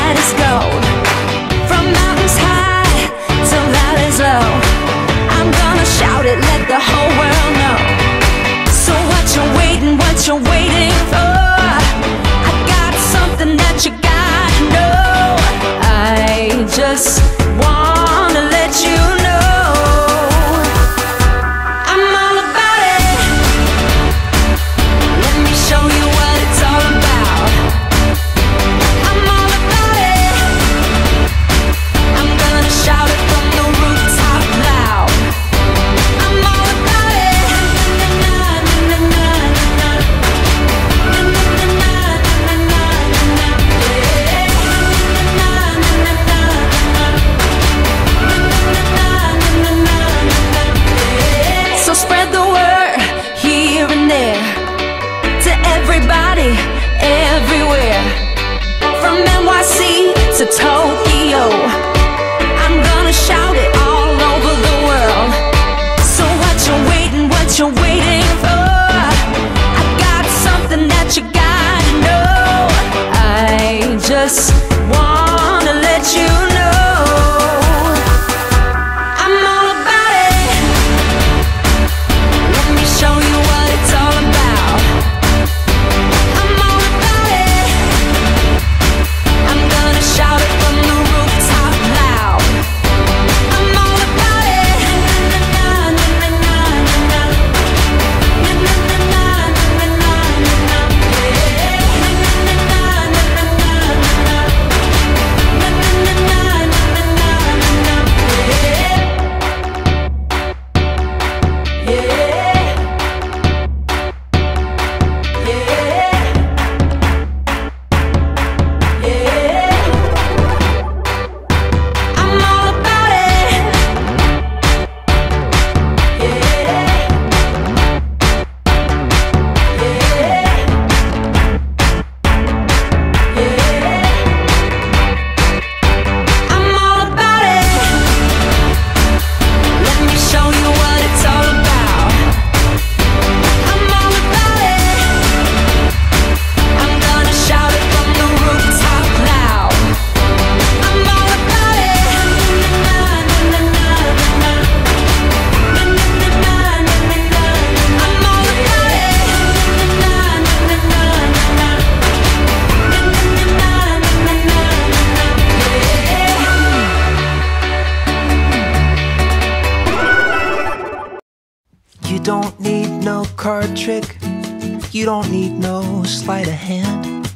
night is gold. From mountains high to valleys low, I'm gonna shout it, let the whole world know. So what you waiting for? I got something that you gotta know. I just wanna let you know I'm all about it. Let me show you what it's all about. I'm all about it. I'm gonna shout it from the rooftop loud. I'm all about it. So spread the word here and there to everybody, everywhere. From NYC to Tokyo, I'm gonna shout it all over the world. So what you waiting for? I got something that you gotta know. I just wanna let you know I'm all about it. Let me show you what it's all about. I'm all about it. I'm gonna shout it from the rooftop loud. I'm all about it. I'm all about it. I'm all about it. Let me show you what it's all about. I'm all about it. I'm gonna shout it from the rooftop loud. I'm all about it. I'm all about You don't need no card trick, you don't need no sleight of hand.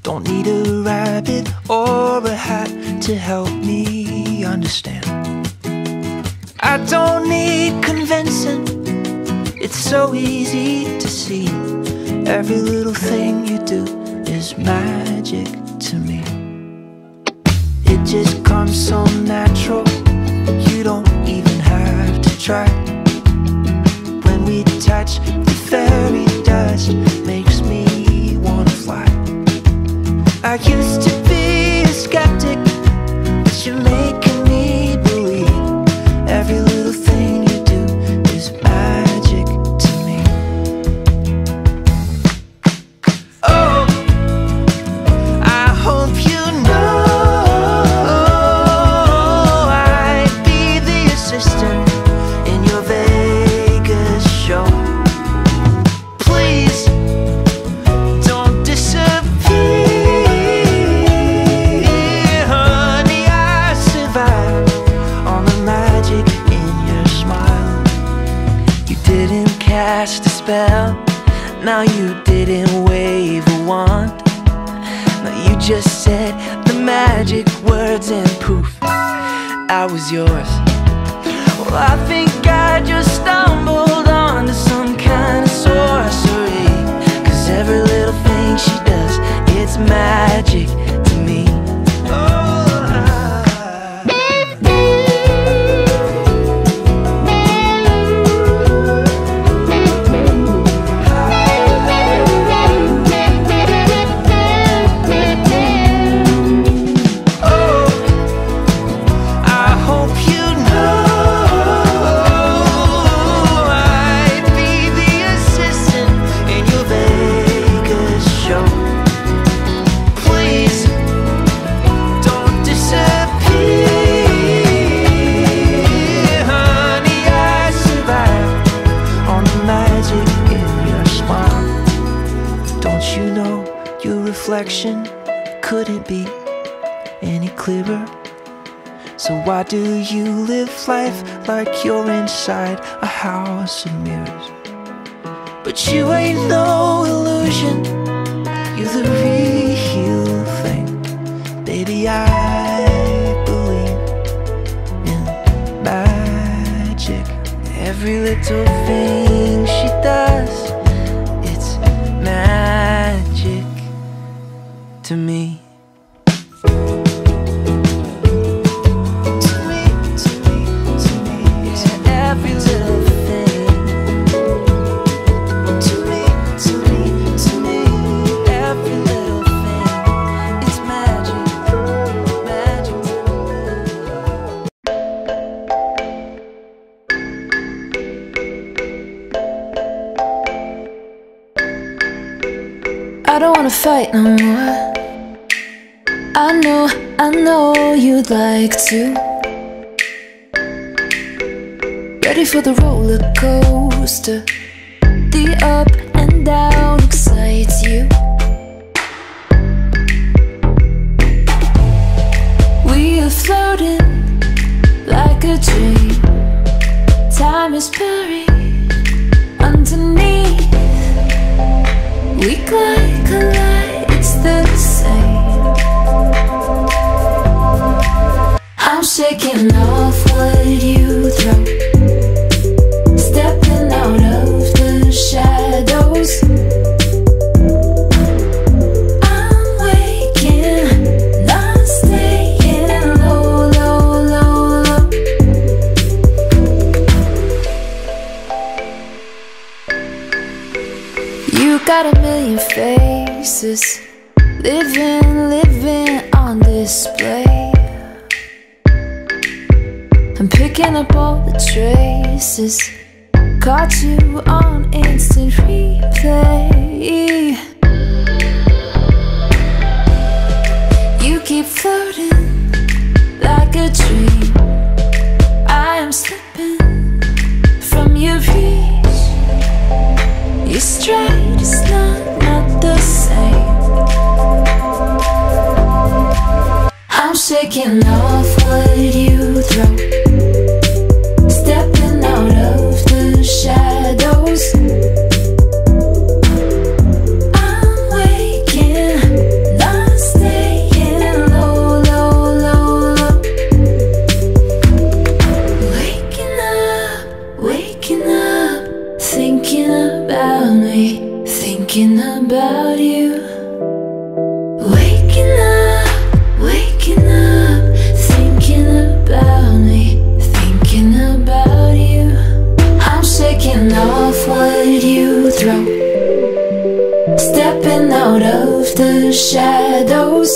Don't need a rabbit or a hat to help me understand. I don't need convincing, it's so easy to see. Every little thing you do is magic to me. It just comes so natural, you don't even have to try. When we touch, the fairy dust makes me wanna fly. I used to be a skeptic, but you're making me believe. Every little thing you do is magic to me. Oh, I hope you know I'd be the assistant in your Vegas show. Please don't disappear, honey. I survive on the magic in your smile. You didn't cast a spell, now you didn't wave a wand. No, you just said the magic words and poof, I was yours. Well, I think I just stumbled onto some kind of sorcery, 'cause every little thing she does, it's magic to me. I hope you know you know your reflection couldn't be any clearer? So why do you live life like you're inside a house of mirrors? But you ain't no illusion, you're the real thing. Baby, I believe in magic. Every little thing she does, it's magic to me. I don't wanna fight no more. I know you'd like to. Ready for the roller coaster. The up and down excites you. We are floating like a dream. Time is buried underneath. We collide, it's the same. I'm shaking off what you throw, stepping out of the shadows. I'm waking, not staying low, low, low, low. You got a million faces, living on display. I'm picking up all the traces, caught you on instant replay. You keep floating like a dream. I am slipping from your reach. Your stride is not the same. I'm shaking off what you throw, stepping out of the shadows. I'm waking, not staying low, low, low, low. Waking up, thinking about me, thinking about you. Waking up, thinking about me, thinking about you. I'm shaking off what you throw, stepping out of the shadows.